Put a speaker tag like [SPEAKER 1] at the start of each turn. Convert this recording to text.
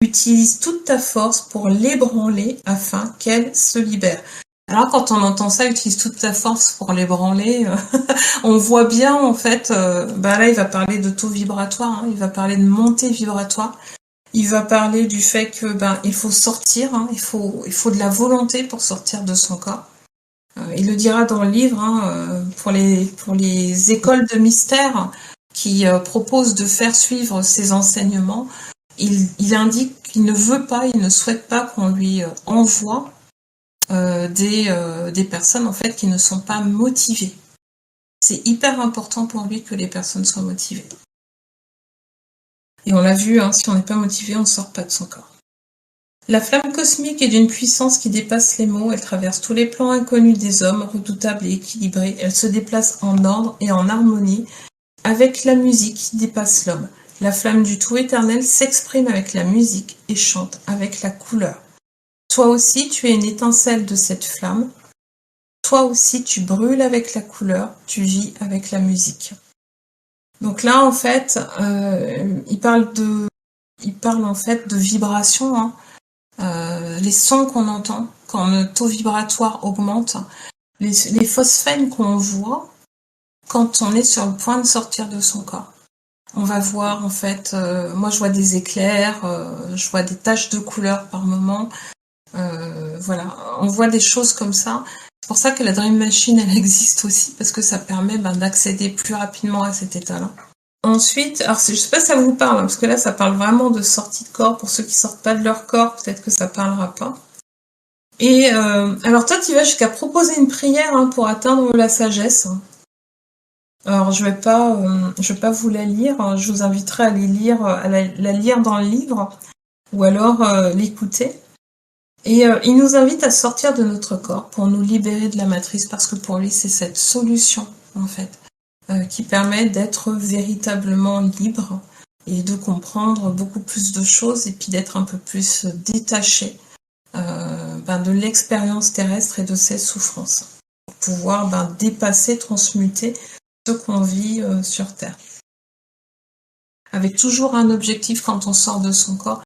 [SPEAKER 1] Utilise toute ta force pour l'ébranler afin qu'elle se libère. Alors quand on entend ça, utilise toute ta force pour l'ébranler, on voit bien en fait, là il va parler de taux vibratoire, il va parler de montée vibratoire, il va parler du fait que il faut sortir, il faut de la volonté pour sortir de son corps. Il le dira dans le livre, pour les écoles de mystère qui proposent de faire suivre ses enseignements, il indique qu'il ne veut pas, il ne souhaite pas qu'on lui envoie des personnes en fait qui ne sont pas motivées. C'est hyper important pour lui que les personnes soient motivées. Et on l'a vu, si on n'est pas motivé, on ne sort pas de son corps. La flamme cosmique est d'une puissance qui dépasse les mots, elle traverse tous les plans inconnus des hommes, redoutables et équilibrés, elle se déplace en ordre et en harmonie avec la musique qui dépasse l'homme. La flamme du tout éternel s'exprime avec la musique et chante avec la couleur. Toi aussi, tu es une étincelle de cette flamme. Toi aussi, tu brûles avec la couleur, tu vis avec la musique. Donc là, en fait, il parle en fait de vibration, les sons qu'on entend quand le taux vibratoire augmente, les phosphènes qu'on voit quand on est sur le point de sortir de son corps. On va voir en fait, moi je vois des éclairs, je vois des taches de couleur par moment, voilà, on voit des choses comme ça. C'est pour ça que la Dream Machine elle existe aussi, parce que ça permet d'accéder plus rapidement à cet état-là. Ensuite, alors je sais pas si ça vous parle, parce que là ça parle vraiment de sortie de corps. Pour ceux qui sortent pas de leur corps, peut-être que ça parlera pas. Et alors toi tu vas jusqu'à proposer une prière pour atteindre la sagesse. Alors je vais pas vous la lire, je vous inviterai à la lire dans le livre, ou alors l'écouter. Et il nous invite à sortir de notre corps pour nous libérer de la matrice, parce que pour lui c'est cette solution en fait qui permet d'être véritablement libre et de comprendre beaucoup plus de choses, et puis d'être un peu plus détaché de l'expérience terrestre et de ses souffrances, pour pouvoir dépasser, transmuter ce qu'on vit sur Terre. Avec toujours un objectif quand on sort de son corps,